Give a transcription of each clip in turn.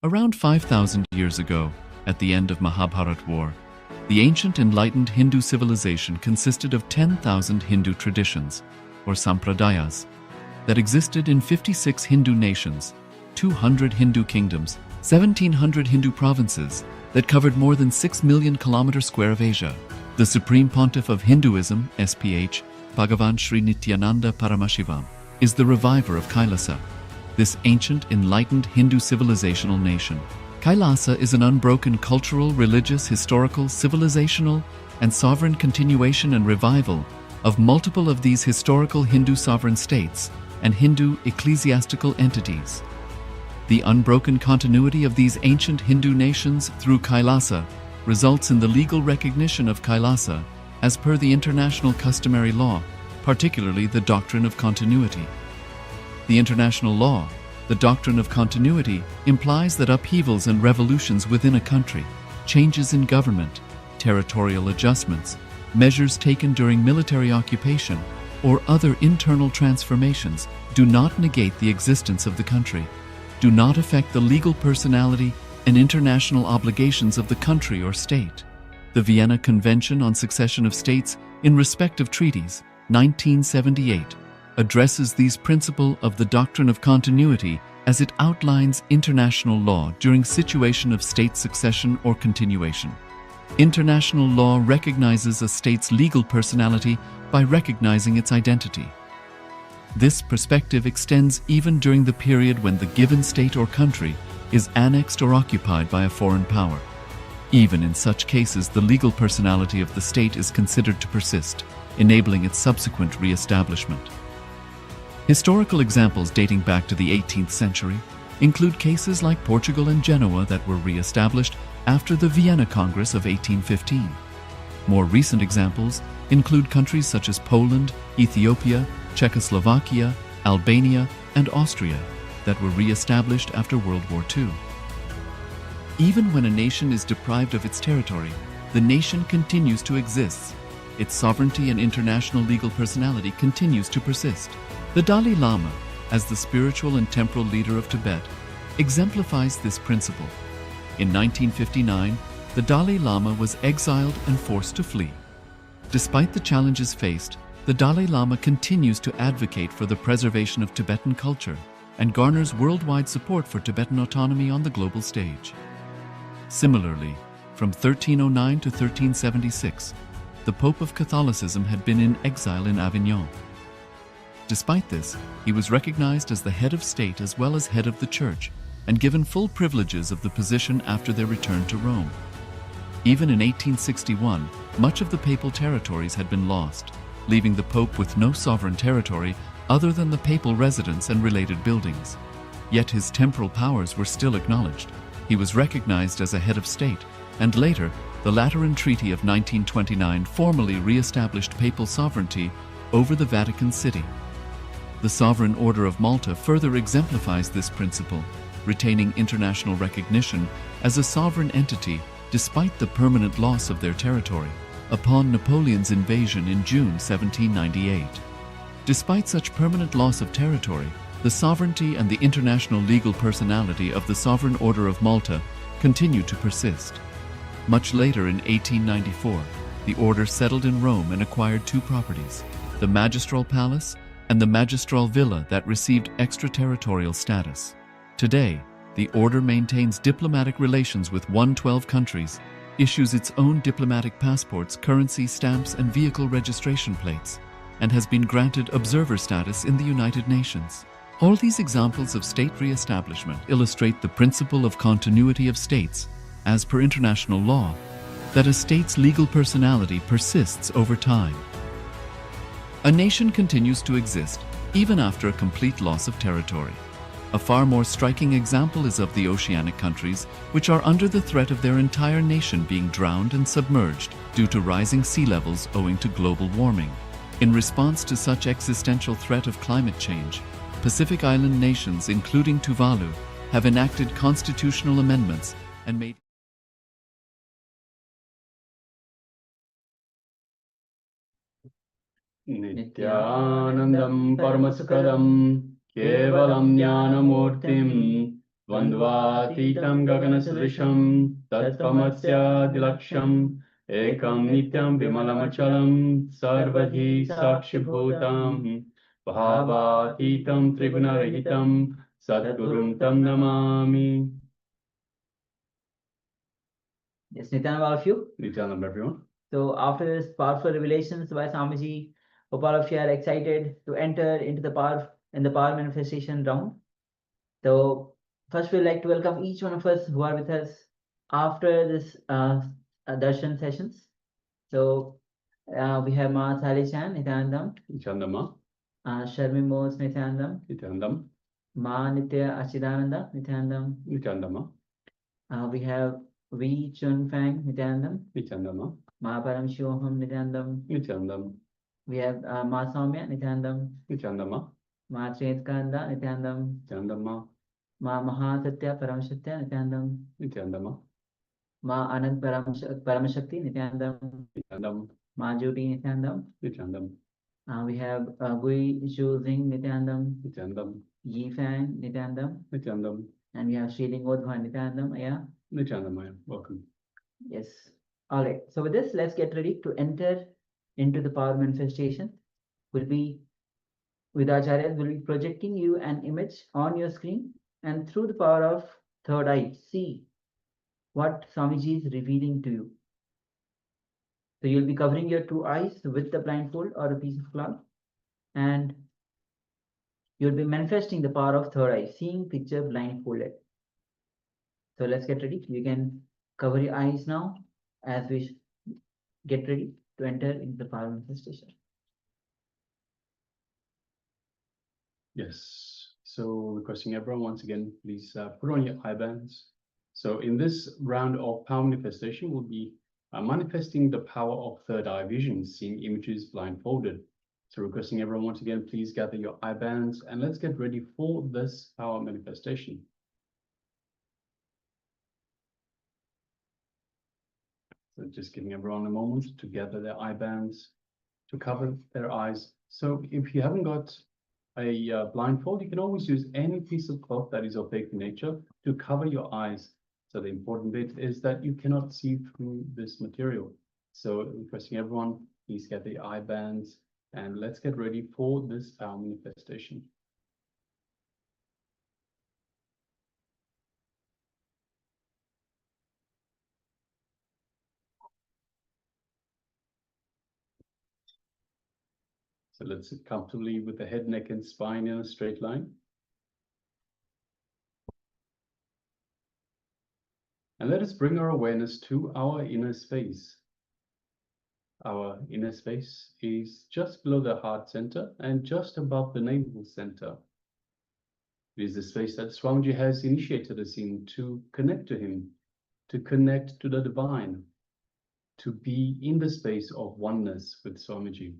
Around 5,000 years ago, at the end of Mahabharat War, the ancient enlightened Hindu civilization consisted of 10,000 Hindu traditions, or sampradayas, that existed in 56 Hindu nations, 200 Hindu kingdoms, 1,700 Hindu provinces that covered more than 6 million kilometers square of Asia. The Supreme Pontiff of Hinduism, SPH, Bhagavan Sri Nityananda Paramashivoham, is the reviver of KAILASA, this ancient enlightened Hindu civilizational nation. KAILASA is an unbroken cultural, religious, historical, civilizational, and sovereign continuation and revival of multiple of these historical Hindu sovereign states and Hindu ecclesiastical entities. The unbroken continuity of these ancient Hindu nations through KAILASA results in the legal recognition of KAILASA as per the international customary law, particularly the doctrine of continuity. The international law, the doctrine of continuity, implies that upheavals and revolutions within a country, changes in government, territorial adjustments, measures taken during military occupation, or other internal transformations do not negate the existence of the country, do not affect the legal personality and international obligations of the country or state. The Vienna Convention on Succession of States in Respect of Treaties, 1978, addresses these principles of the doctrine of continuity as it outlines international law during situation of state succession or continuation. International law recognizes a state's legal personality by recognizing its identity. This perspective extends even during the period when the given state or country is annexed or occupied by a foreign power. Even in such cases, the legal personality of the state is considered to persist, enabling its subsequent re-establishment. Historical examples dating back to the 18th century include cases like Portugal and Genoa that were re-established after the Vienna Congress of 1815. More recent examples include countries such as Poland, Ethiopia, Czechoslovakia, Albania, and Austria that were re-established after World War II. Even when a nation is deprived of its territory, the nation continues to exist. Its sovereignty and international legal personality continues to persist. The Dalai Lama, as the spiritual and temporal leader of Tibet, exemplifies this principle. In 1959, the Dalai Lama was exiled and forced to flee. Despite the challenges faced, the Dalai Lama continues to advocate for the preservation of Tibetan culture and garners worldwide support for Tibetan autonomy on the global stage. Similarly, from 1309 to 1376, the Pope of Catholicism had been in exile in Avignon. Despite this, he was recognized as the head of state as well as head of the church and given full privileges of the position after their return to Rome. Even in 1861, much of the papal territories had been lost, leaving the Pope with no sovereign territory other than the papal residence and related buildings. Yet his temporal powers were still acknowledged. He was recognized as a head of state, and later, the Lateran Treaty of 1929 formally re-established papal sovereignty over the Vatican City. The Sovereign Order of Malta further exemplifies this principle, retaining international recognition as a sovereign entity despite the permanent loss of their territory upon Napoleon's invasion in June 1798. Despite such permanent loss of territory, the sovereignty and the international legal personality of the Sovereign Order of Malta continue to persist. Much later in 1894, the order settled in Rome and acquired two properties, the Magistral Palace and the Magistral Villa that received extraterritorial status. Today, the order maintains diplomatic relations with 112 countries, issues its own diplomatic passports, currency, stamps, and vehicle registration plates, and has been granted observer status in the United Nations. All these examples of state re-establishment illustrate the principle of continuity of states, as per international law, that a state's legal personality persists over time. A nation continues to exist even after a complete loss of territory. A far more striking example is of the oceanic countries, which are under the threat of their entire nation being drowned and submerged due to rising sea levels owing to global warming. In response to such existential threat of climate change, Pacific Island nations, including Tuvalu, have enacted constitutional amendments and made Nityanandam Paramasukadam Kevalam Jnanamurtim Dvandvatītam gaganasudrisham tattvamस्यादिलक्ष्यम् ekam nityam vimalamachalam sarvadhi sakshibhutam bhavatītam trigunaраhitam satgurum tam namami. Yes, Nityanam, all of you. Nityanam, everyone. So after this powerful revelations by Swamiji, hope all of you are excited to enter into the power manifestation round. So first we'd like to welcome each one of us who are with us after this darshan sessions. So we have Ma Sali Chan, Nityanandam. Nityanandam. Sharmi Mos, Nityanandam. Nityanandam. Ma Nitya Achidananda, Nityanandam. Nityanandam. We have V Chun Fang, Nityanandam. Nityanandam. Ma Paramashivoham, Nityanandam. Nityanandam. We have Ma Saumya, Nityanandam. Nityanandam. Ma Chetkanda, Nityanandam. Nityanandam. Ma Mahasatya Paramashatya, Nityanandam. Nityanandam. Ma Anand Paramashakti, Nityanandam. Nityanandam. Ma Juti, Nityanandam. Nityanandam. We have Gui Zhu Zing, Nityanandam. Nityanandam. Yi Fan, Nityanandam. Nityanandam. And we have Sri Lingodhva, Nityanandam. Yeah. Nityanandam. Welcome. Yes. All right. So with this, let's get ready to enter into the power manifestation. With Acharyas, will be projecting you an image on your screen, and through the power of third eye, see what Swamiji is revealing to you. So you'll be covering your two eyes with the blindfold or a piece of cloth, and you'll be manifesting the power of third eye, seeing picture blindfolded. So let's get ready. You can cover your eyes now as we get ready to enter into the power manifestation. Yes. So requesting everyone once again, please put on your eye bands. So in this round of power manifestation, we'll be manifesting the power of third eye vision, seeing images blindfolded. So requesting everyone once again, please gather your eye bands and let's get ready for this power manifestation. So just giving everyone a moment to gather their eye bands, to cover their eyes. So if you haven't got a blindfold, you can always use any piece of cloth that is opaque in nature to cover your eyes. So the important bit is that you cannot see through this material. So requesting everyone, please get the eye bands and let's get ready for this power manifestation. So let's sit comfortably with the head, neck, and spine in a straight line. And let us bring our awareness to our inner space. Our inner space is just below the heart center and just above the navel center. It is the space that Swamiji has initiated us in to connect to him, to connect to the divine, to be in the space of oneness with Swamiji.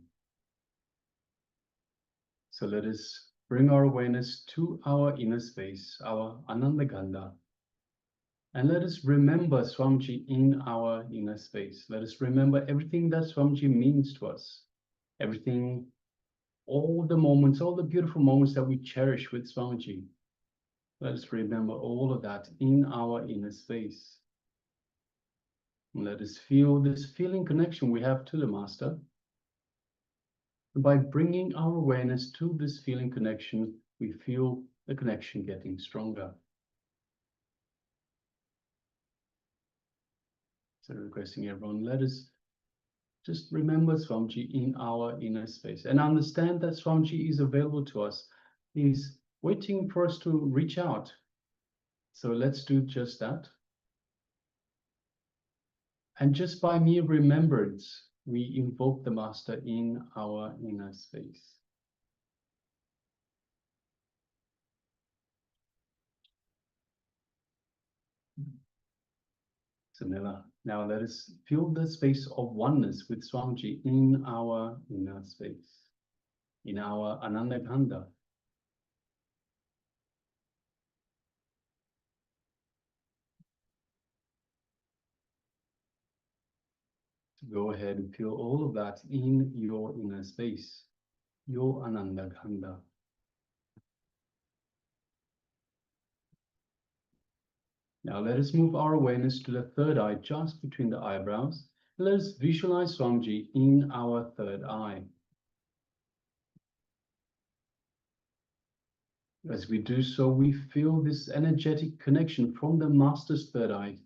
So let us bring our awareness to our inner space, our Anandaganda. And let us remember Swamiji in our inner space. Let us remember everything that Swamiji means to us. Everything, all the moments, all the beautiful moments that we cherish with Swamiji. Let us remember all of that in our inner space. And let us feel this feeling connection we have to the Master. And by bringing our awareness to this feeling connection, we feel the connection getting stronger. So requesting everyone, let us just remember Swamiji in our inner space and understand that Swamiji is available to us. He's waiting for us to reach out. So let's do just that. And just by mere remembrance, we invoke the Master in our inner space. So now let us feel the space of oneness with Swamiji in our inner space, in our Anandaganda. So go ahead and feel all of that in your inner space, your Anandaganda. Now let us move our awareness to the third eye, just between the eyebrows. Let us visualize Swamiji in our third eye. As we do so, we feel this energetic connection from the Master's third eye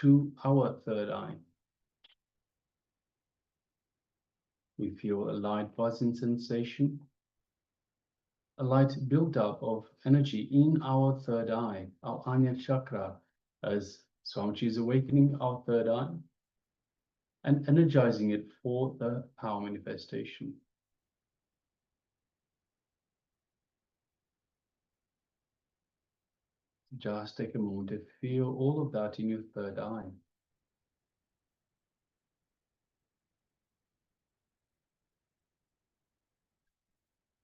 to our third eye. We feel a light buzzing sensation, a light build-up of energy in our third eye, our Anya chakra, as Swamiji is awakening our third eye and energizing it for the power manifestation. Just take a moment to feel all of that in your third eye.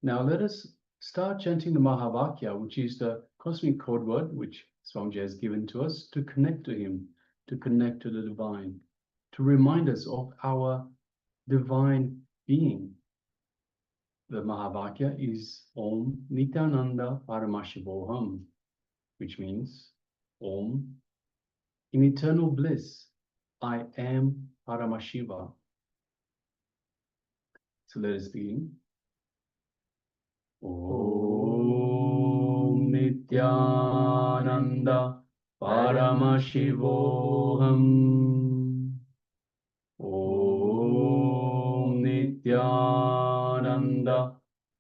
Now let us start chanting the Mahavakya, which is the cosmic code word which Swamiji has given to us to connect to him, to connect to the divine, to remind us of our divine being. The Mahavakya is Om Nityananda Paramashivoham, which means Om, in eternal bliss, I am Paramashiva. So let us begin. Om Nityananda Paramashivoham. Om Nityananda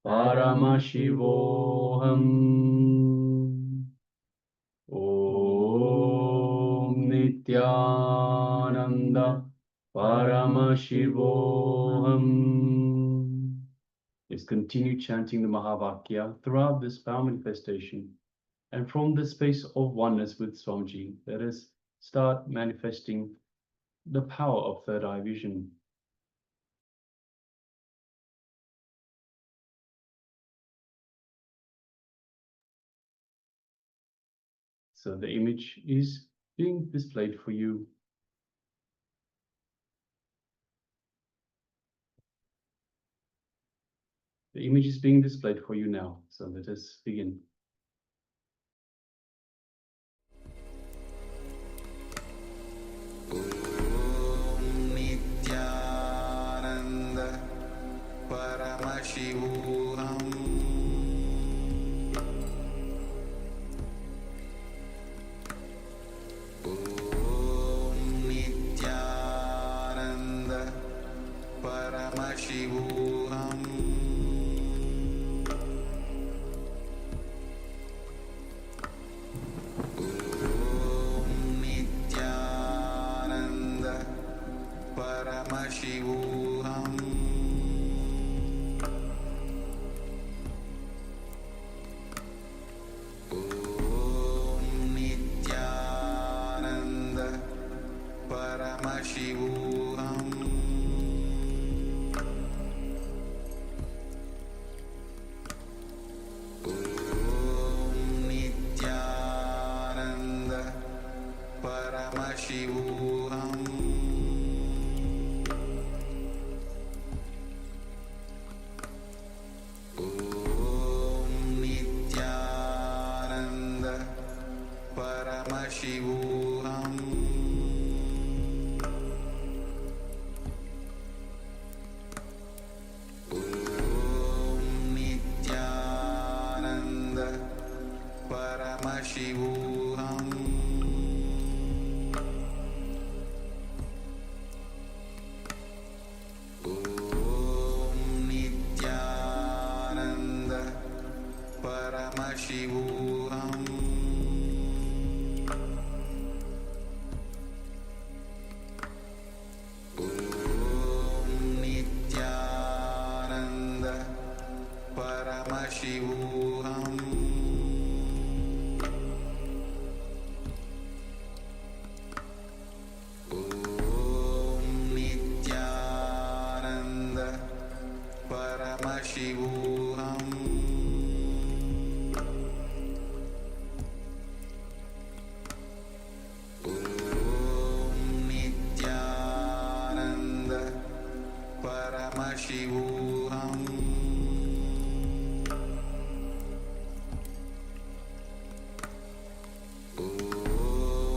Paramashivoham. Om Nityananda Paramashivoham. Let's continue chanting the Mahavakya throughout this power manifestation. And from the space of oneness with Swamiji, let us start manifesting the power of third eye vision. So the image is being displayed for you. The image is being displayed for you now. So let us begin. Om Nityananda Paramashivoham. Om Nityananda Paramashivoham. Paramashivoham. Om Nityananda Paramashivoham. Om Nityananda Paramashivoham. Paramashivoham. Om Nityananda Paramashivoham. Om Nityananda Paramashivoham. Paramashivoham. Om Nityananda Paramashivoham. Om Nityananda Paramashivoham. Om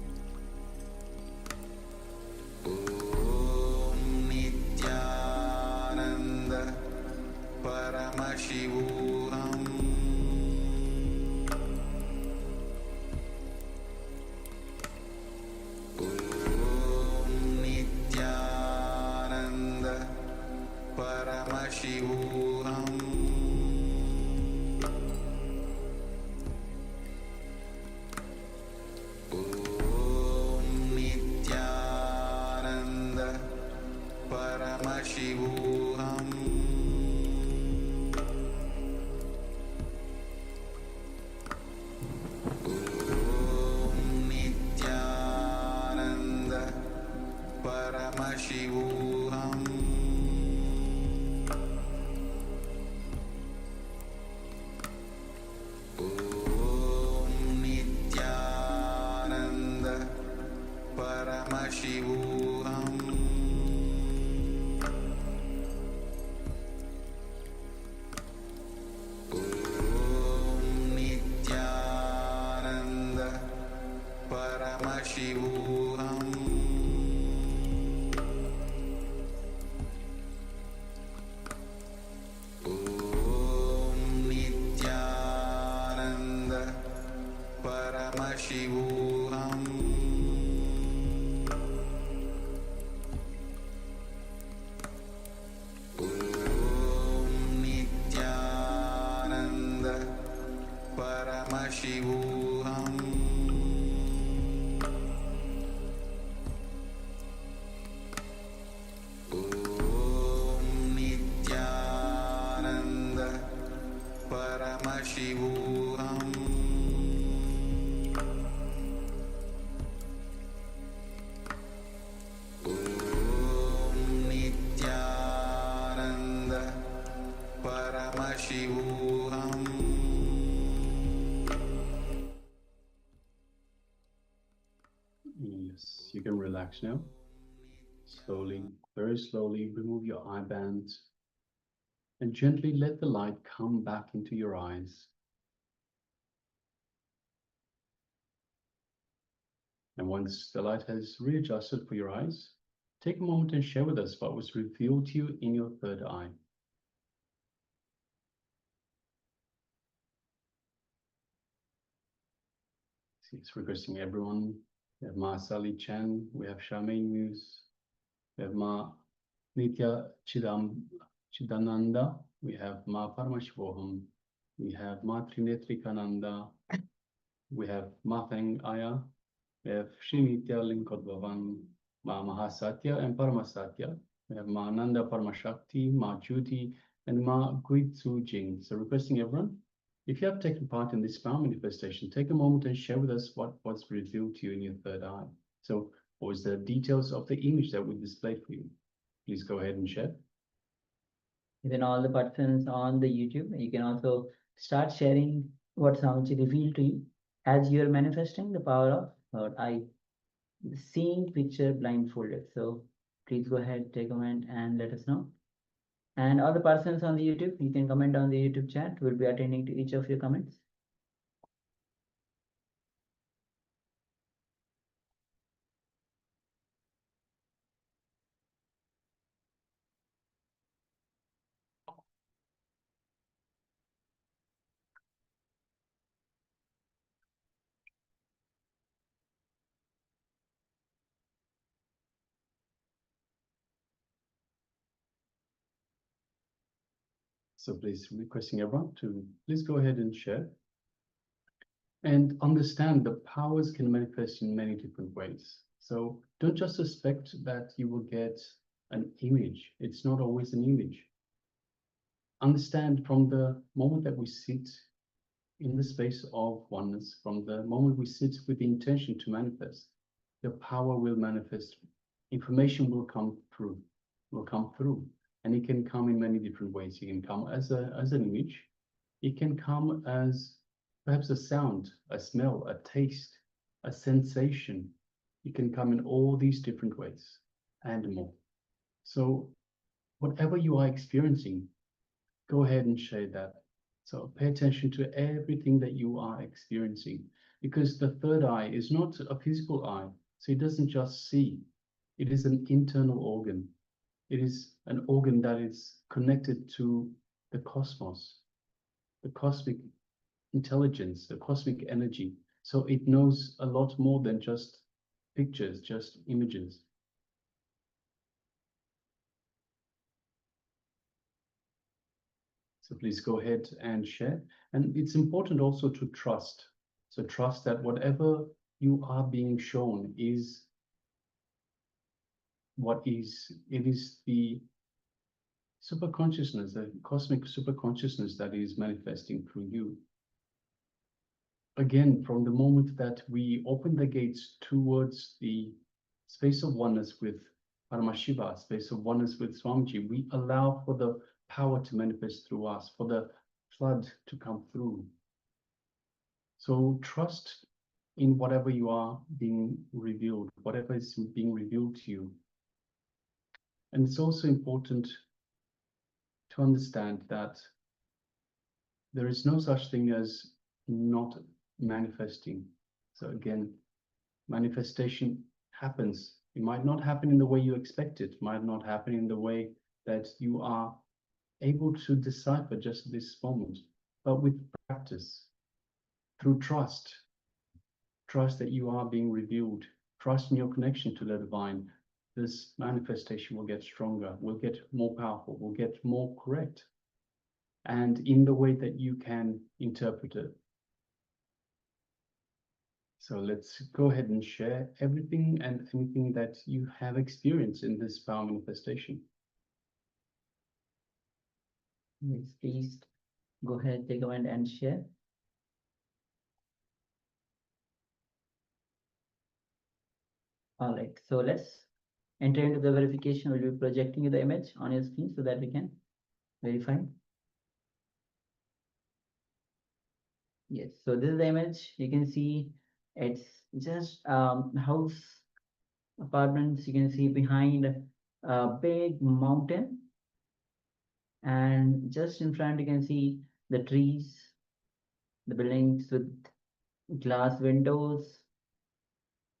Paramashivoham Om Nityananda Paramashivoham Om Nityananda Paramashivoham Om Nityananda Paramashivoham Om Nityananda Paramashivoham Yes, you can relax now. Slowly, very slowly, remove your eye bands and gently let the light come back into your eyes. And once the light has readjusted for your eyes, take a moment and share with us what was revealed to you in your third eye. It's requesting everyone. We have Ma Sally Chan, we have Charmaine Muse, we have Ma Nitya Chidananda, we have Ma Paramashivoham, we have Ma Trinetrikananda, we have Ma Feng Aya, we have Srinitya Linkodvavan, Ma Mahasatya and Paramasatya, we have Ma Ananda Paramashakti, Ma Judy, and Ma Guitsu Jing. So requesting everyone, if you have taken part in this power manifestation, take a moment and share with us what was revealed to you in your third eye. So what was the details of the image that we displayed for you? Please go ahead and share. Even all the participants on the YouTube, you can also start sharing what Swamiji revealed to you as you're manifesting the power of third eye, seeing picture blindfolded. So please go ahead, take a comment and let us know. And all the persons on the YouTube, you can comment on the YouTube chat. We'll be attending to each of your comments. So please requesting everyone to please go ahead and share. And understand the powers can manifest in many different ways. So don't just suspect that you will get an image. It's not always an image. Understand from the moment that we sit in the space of oneness, from the moment we sit with the intention to manifest, the power will manifest. Information will come through, and it can come in many different ways. It can come as an image. It can come as perhaps a sound, a smell, a taste, a sensation. It can come in all these different ways and more. So whatever you are experiencing, go ahead and share that. So pay attention to everything that you are experiencing, because the third eye is not a physical eye. So it doesn't just see. It is an internal organ. It is an organ that is connected to the cosmos, the cosmic intelligence, the cosmic energy. So it knows a lot more than just pictures, just images. So please go ahead and share. And it's important also to trust. So trust that whatever you are being shown is what is, it is the super consciousness, the cosmic super consciousness that is manifesting through you. Again, from the moment that we open the gates towards the space of oneness with Paramashiva, space of oneness with Swamiji, we allow for the power to manifest through us, for the flood to come through. So trust in whatever you are being revealed, whatever is being revealed to you. And it's also important to understand that there is no such thing as not manifesting. So again, manifestation happens. It might not happen in the way you expect it, might not happen in the way that you are able to decipher just this moment, but with practice, through trust that you are being revealed, trust in your connection to the divine, this manifestation will get stronger, will get more powerful, will get more correct, and in the way that you can interpret it. So let's go ahead and share everything and anything that you have experienced in this power manifestation. Yes, please go ahead, take a moment and share. All right, so let's enter into the verification. We'll be projecting the image on your screen so that we can verify. Yes, so this is the image. You can see it's just house apartments. You can see behind a big mountain, and just in front you can see the trees, the buildings with glass windows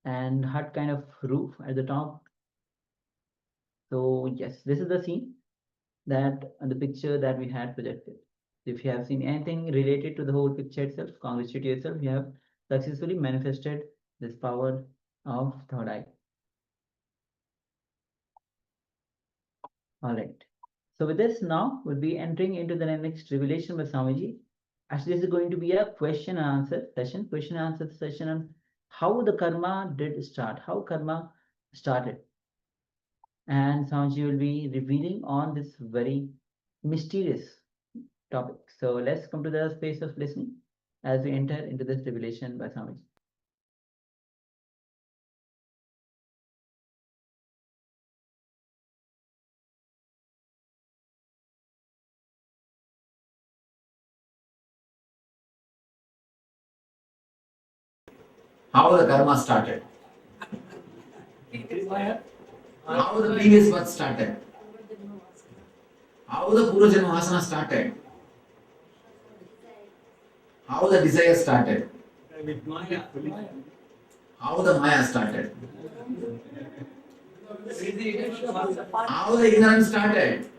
and hut kind of roof at the top. So yes, this is the scene that the picture that we had projected. If you have seen anything related to the whole picture itself, congratulate yourself. You have successfully manifested this power of third eye. All right. So with this now, we'll be entering into the next revelation by Swamiji. Actually, this is going to be a question and answer session on how the karma did start, how karma started. And Swamiji will be revealing on this very mysterious topic. So let's come to the space of listening as we enter into this revelation by Swamiji. How the karma started. How the previous birth started. How the Purvajanma Vasana started. How the desire started. How the Maya started. How the ignorance started.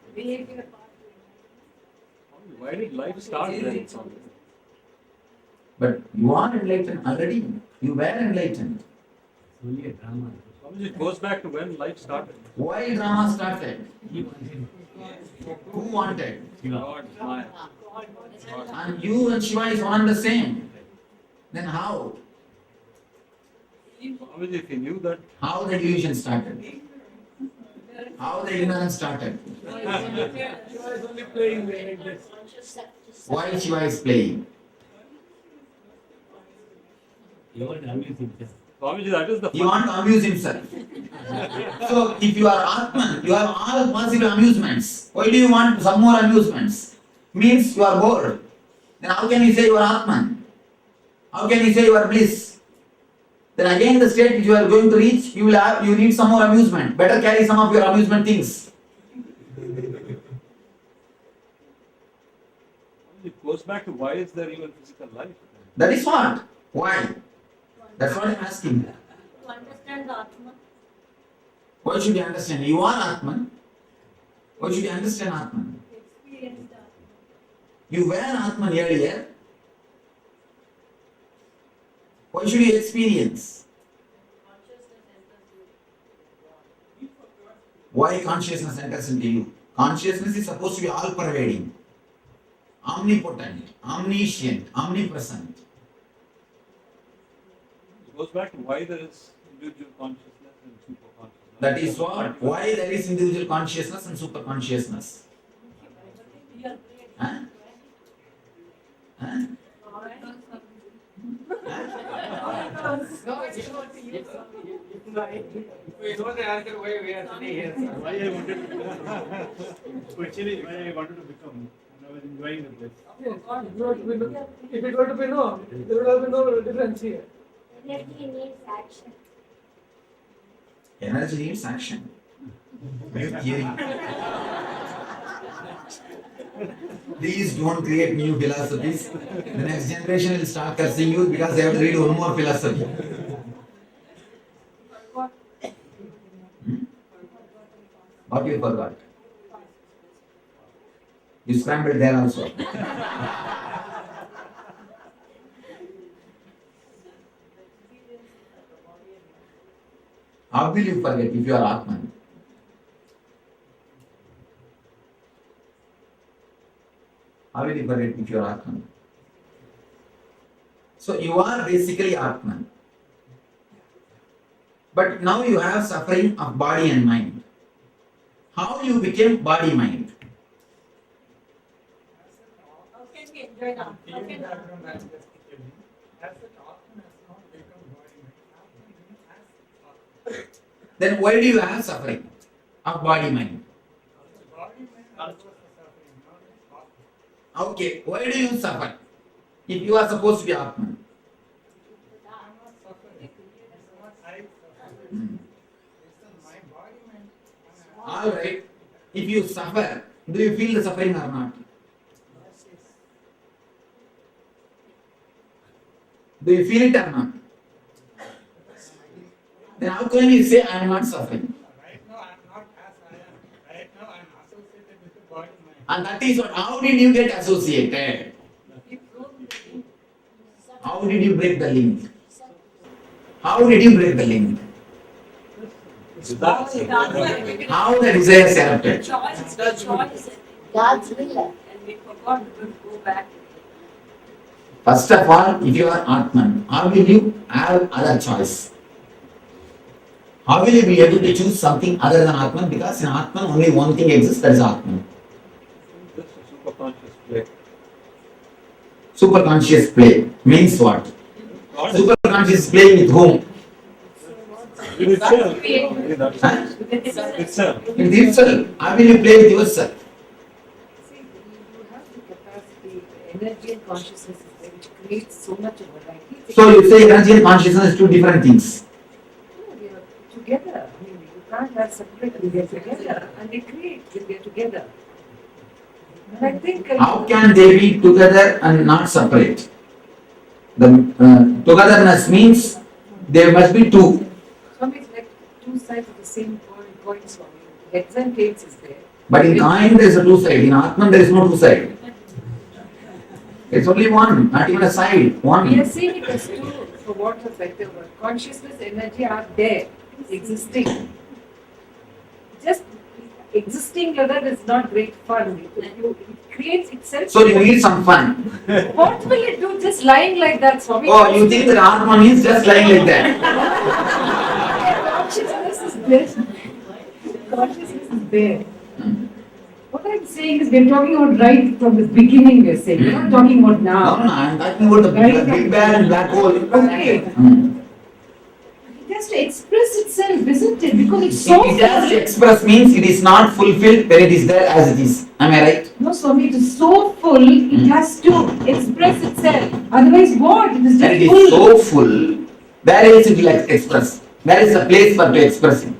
Why did life start then? But you are enlightened already. You were enlightened. It goes back to when life started. Why drama started? Who wanted? God, Maya. And you and Shiva is one and the same. Then how? Swamiji, if he knew that, How the delusion started? How the ignorance started? Why Shiva is playing? Swamiji, that is the He wants to amuse himself. So if you are Atman, you have all possible amusements. Why do you want some more amusements? Means you are bored. Then how can you say you are Atman? How can you say you are bliss? Then again the state which you are going to reach, you need some more amusement. Better carry some of your amusement things. It goes back to why is there even physical life? That is what? Why? That's what I am asking. To understand the Atman. Why should you understand? You are Atman. Why should you understand Atman? Experience the Atman. You were Atman earlier. Why should you experience? Why consciousness enters into you? Consciousness is supposed to be all-pervading, omnipotent, omniscient, omnipresent. It goes back to why there is individual consciousness and super consciousness. That is what? Why there is individual consciousness and super consciousness? Huh? Huh? We know the answer why we are sitting here, sir. Why I wanted to become, actually why I wanted to become, and I was enjoying the place. Yes, if it were to be no, there would have been no difference here. Energy needs action. Energy needs action. New theory. Please don't create new philosophies. The next generation will start cursing you because they have to read one more philosophy. What you forgot? You scrambled there also. How will you forget if you are Atman? How will you forget if you are Atman? So you are basically Atman. But now you have suffering of body and mind. How you became body-mind? How can we enjoy that? How can we? Then why do you have suffering of body-mind? Okay, why do you suffer? If you are supposed to be Atman. Alright, if you suffer, do you feel the suffering or not? Do you feel it or not? Then how can you say I am not suffering? Right now I am not as I am. Right now I am associated with the body mind. And that is what, how did you get associated? How did you break the link? How did you break the link? How the desires erupted? Choice. God's will. And we forgot to go back. First of all, if you are Atman, how will you have other choice? How will you be able to choose something other than Atman? Because in Atman only one thing exists, that is Atman. Just a superconscious play. Superconscious play means what? Superconscious playing with whom? With itself. Huh? With itself. With yourself. How will you play with yourself? See, you have the capacity, the energy and consciousness is there, which creates so much of variety. So you say energy and consciousness two different things. No, they are together. I mean, you can't have separate, they are together and they create when they are together. And I think How can they be together and not separate? The togetherness means there must be two. Swami, it's like two sides of the same coin, Swami. Heads and tails is there. But in coin there is a two side. In Atman there is no two side. It's only one, not even a side. We are One. seeing it as two, for want of better word. Consciousness, energy are there, existing. Just existing together is not great fun. It creates itself. So you need some fun. What will it do just lying like that, Swami? Oh, you think that Atman means just lying like that? Consciousness is there. Consciousness is there. What I'm saying is we're talking about right from the beginning, we're saying. We're not talking about No, now. no, I'm talking about the Big Bang and black hole. Okay. It has to express itself, isn't it? Because it's so It has to full. express means it is not fulfilled when it is there as it is. Am I right? No, Swami, it is so full, it has to express itself. Otherwise, what? It is When it just is full. so full, where else it will express? Where is the place for to express it?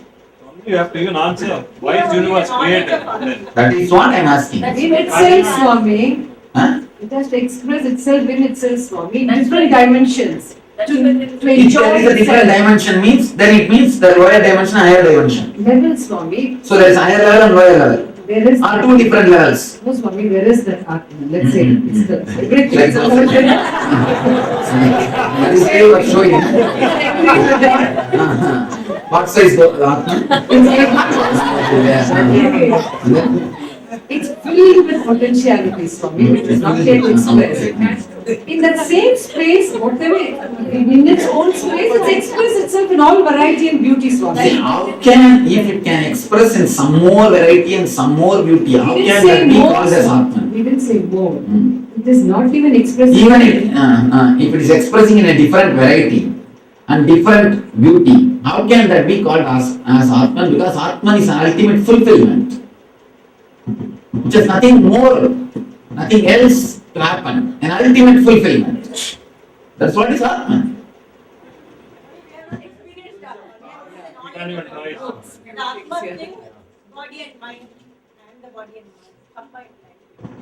You have to even answer why is universe created? Then That is what I'm asking. In itself, Swami, Huh? it has to express itself in itself, Swami, in different dimensions. To If there is enjoy a different itself. dimension means, then it means the lower dimension, higher dimension. Level, Swami. So there is higher level and lower level. There is Or two different levels. no, Swami, where is that Atman? Let's say it's the Like that is why you are showing. What size the Atman? It's filled with potentiality, Swami, which is not yet expressed. In that same space, whatever, in its own space, it expresses itself in all variety and beauty, See, Swami. how can, if it can express in some more variety and some more beauty, how We can didn't that say be more. called as Atman? We didn't say more. It is not even expressing. Even if it is expressing in a different variety and different beauty, how can that be called as Atman? Because Atman is an ultimate fulfillment. Just nothing more, nothing else to happen. An ultimate fulfillment. That's what is Atman. We have not experienced that. you can't even try it. The Atman thing, body and mind, I am the body and mind, combined.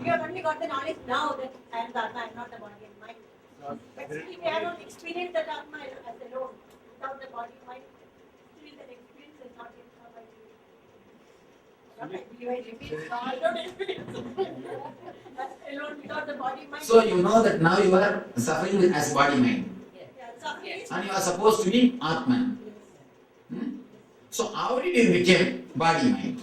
We have only got the knowledge now that I am the Atma, I am not the body and mind. But still we have not experienced that Atma as alone, without the body and mind. Still that experience is not yet come by you. Alone without the body mind. So you know that now you are suffering with as body mind. And you are supposed to be Atman. So how did you become body mind?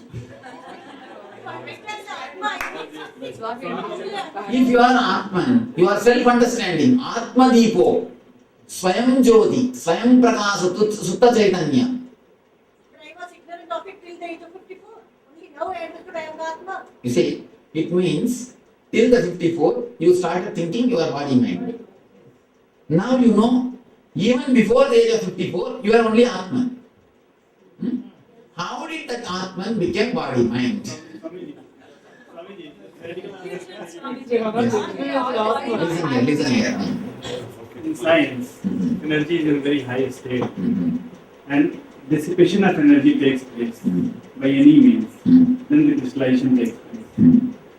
If you are Atman, you are self-understanding. Atma Deepo, Swayam Jyoti, Swayam Prakasa, Sutta Chaitanya. But I was ignorant of it till the age of 54. Only now I understood I am the Atma. You see, it means till the 54, you started thinking you are body mind. Now you know, even before the age of 54, you are only Atman. How did that Atman become body mind? Listen here. In science, energy is in a very high state, and dissipation of energy takes place by any means. Then the crystallization takes place.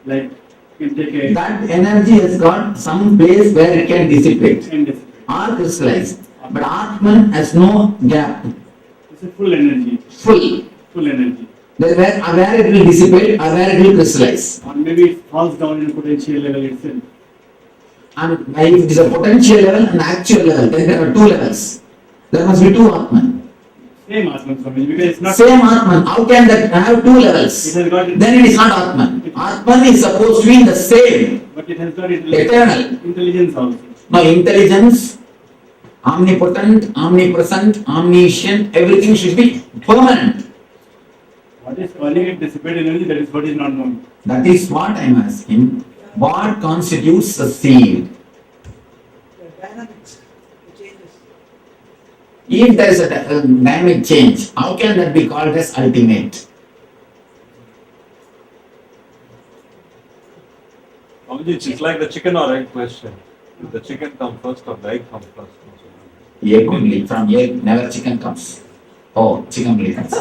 Like you can take a That energy has got some place where it can dissipate or crystallize. But Atman has no gap. It's a full energy. Full energy. Then where it will dissipate or where it will crystallize. Or maybe it falls down in a potential level itself. And if it is a potential level and actual level, then there are two levels. There must be two Atman. Same Atman for me, because it's not Same Atman. How can that have two levels? It has got Then it is not Atman. Atman is supposed to be the same. but it has got Eternal. intelligence also. Now intelligence, omnipotent, omnipresent, omniscient, everything should be permanent. What is calling it dissipated energy, that is what is not known. That is what I am asking. What constitutes a seed? If there is a dynamic change, how can that be called as ultimate? It's like the chicken or egg question. Did the chicken come first or the egg come first? Egg only. From egg, never chicken comes. Oh, chicken only comes.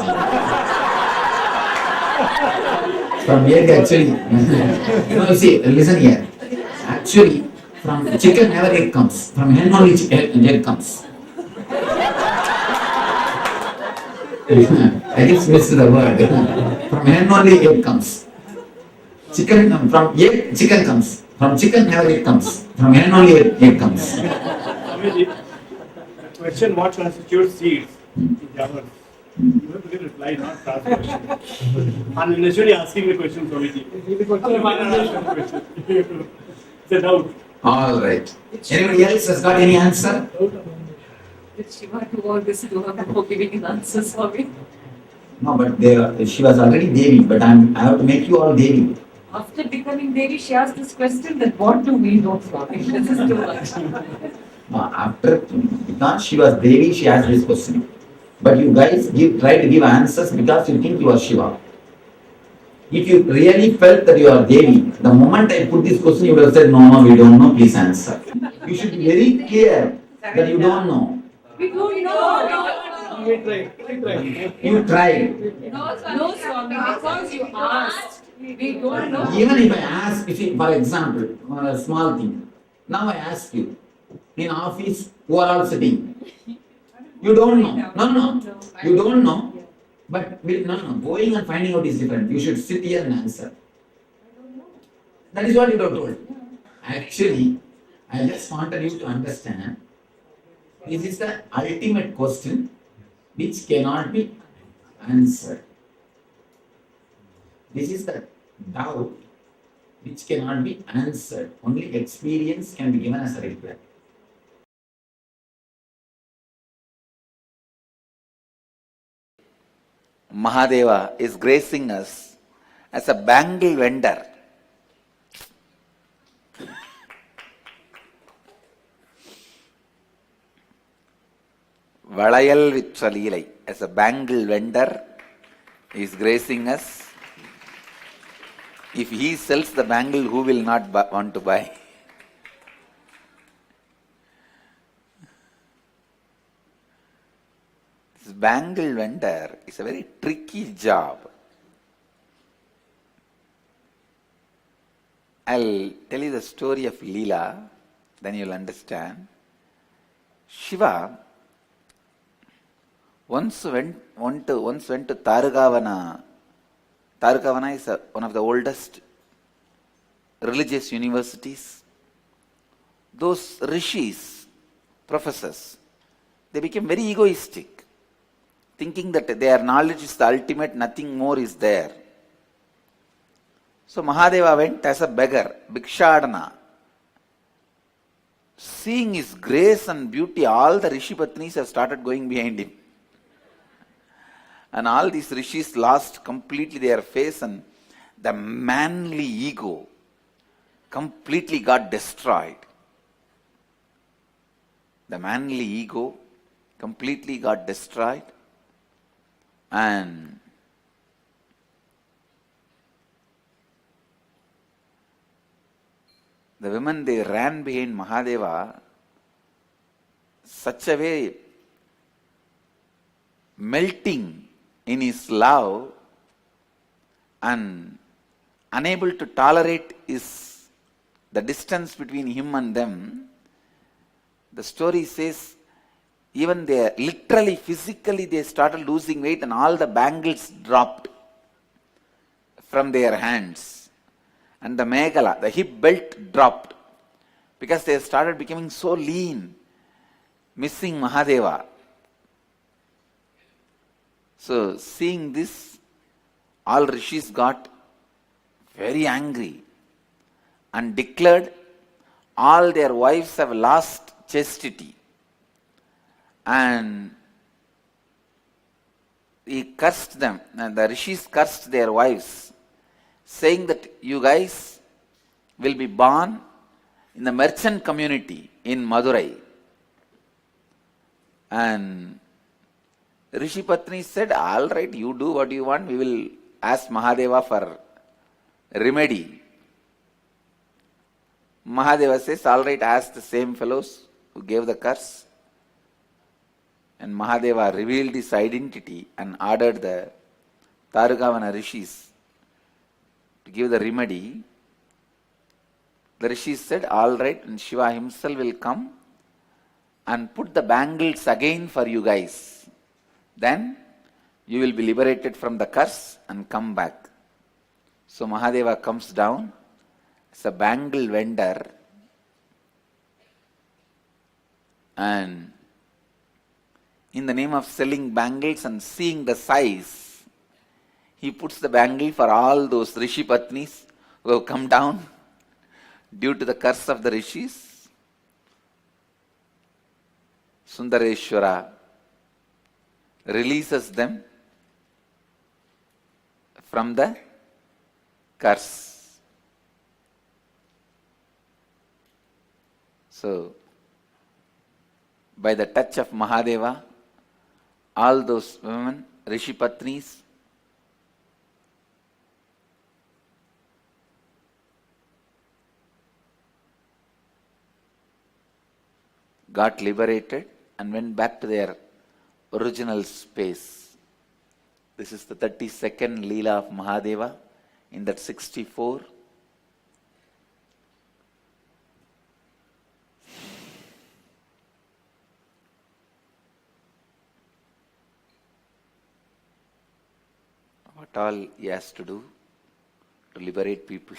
From egg actually. No, you see, listen here. Actually, from chicken never egg comes. From hen only egg comes. I just missed the word. From hen only egg comes. Chicken, from egg, chicken comes. From chicken never egg comes. From hen only egg comes. The question what constitutes seeds is ours. You have to give reply, not ask question. Unnecessarily asking the question, Swamiji. It's a doubt. All right. Anybody else has got any answer? Did Shiva do all this to her before giving answers for me? No, but she was already Devi, but I have to make you all Devi. After becoming Devi, she asked this question that what do we know for me? This is too much. Because she was Devi, she asked this question. But you guys try to give answers because you think you are Shiva. If you really felt that you are Devi, the moment I put this question, you would have said, no, we don't know, please answer. You should be very clear that you don't know. We don't know. You tried. No, Swami, because you asked. We don't know. Even if I ask, for example, a small thing. Now I ask you, in office, who are all sitting? You don't know. No. You don't know. But going and finding out is different. You should sit here and answer. That is what you have told. Actually, I just wanted you to understand. This is the ultimate question which cannot be answered. This is the doubt which cannot be answered. Only experience can be given as a reply. Mahadeva is gracing us as a bangle vendor. Valayal Vitsalilai, as a bangle vendor, is gracing us. If he sells the bangle, who will not want to buy? This bangle vendor is a very tricky job. I'll tell you the story of Leela, then you'll understand. Shiva once went to Tarugavana Tarukavana is one of the oldest religious universities. Those rishis, professors, they became very egoistic, thinking that their knowledge is the ultimate, nothing more is there. So Mahadeva went as a beggar, Bhikshadana. Seeing his grace and beauty, all the rishi patnis have started going behind him. And all these rishis lost completely their face, and the manly ego completely got destroyed. The manly ego completely got destroyed, and the women, they ran behind Mahadeva such a way, melting in his love and unable to tolerate the distance between him and them. The story says even they literally, physically, they started losing weight and all the bangles dropped from their hands. And the meghala, the hip belt dropped because they started becoming so lean, missing Mahadeva. So seeing this, all rishis got very angry and declared all their wives have lost chastity. And he cursed them, and the rishis cursed their wives, saying that you guys will be born in the merchant community in Madurai. And Rishi Patni said, all right, you do what you want, we will ask Mahadeva for remedy. Mahadeva says, all right, ask the same fellows who gave the curse. And Mahadeva revealed his identity and ordered the Tarugavana rishis to give the remedy. The rishis said, all right, and Shiva himself will come and put the bangles again for you guys. Then you will be liberated from the curse and come back. So Mahadeva comes down as a bangle vendor, and in the name of selling bangles and seeing the size, he puts the bangle for all those rishi patnis who have come down due to the curse of the rishis. Sundareshwara releases them from the curse. So, by the touch of Mahadeva, all those women, Rishi Patnis, got liberated and went back to their original space. This is the 32nd Leela of Mahadeva in that 64. What all he has to do to liberate people.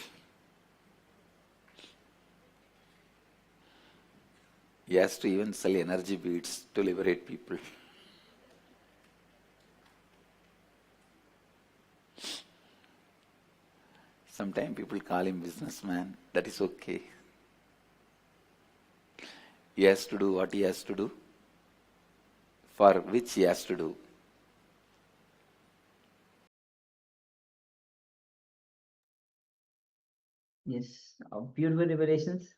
He has to even sell energy beads to liberate people. Sometimes people call him businessman. That is okay. He has to do what he has to do, for which he has to do. Yes, beautiful revelations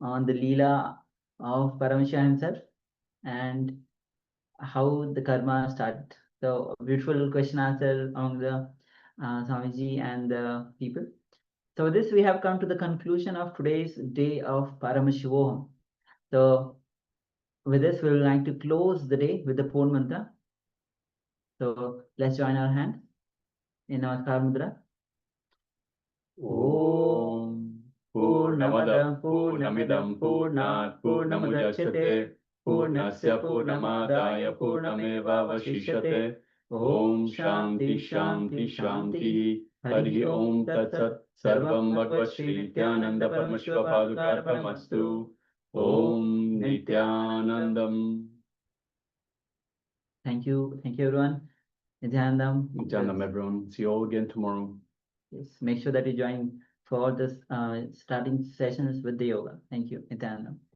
on the Leela of Paramashivoham himself and how the karma started. So, beautiful question answer among the Swamiji and the people. So, with this we have come to the conclusion of today's day of Paramashivoham. So, with this we would like to close the day with the Pon Mantra. So, let's join our hands in Namaskar Mudra. Om Purnamada Purnamidam Purnat Purnamudachyate Purnasya Purnamadaya Purnameva Vashishyate Om Shanti Shanti Shanti. Hari Om Tat Sat. Sarvam Bhagavad Shri Nityananda Paramashivoham Om Nityanandam. Thank you everyone. Nityanandam. Nityanandam, everyone. See you all again tomorrow. Yes, make sure that you join for all this starting sessions with the yoga. Thank you, Nityanandam.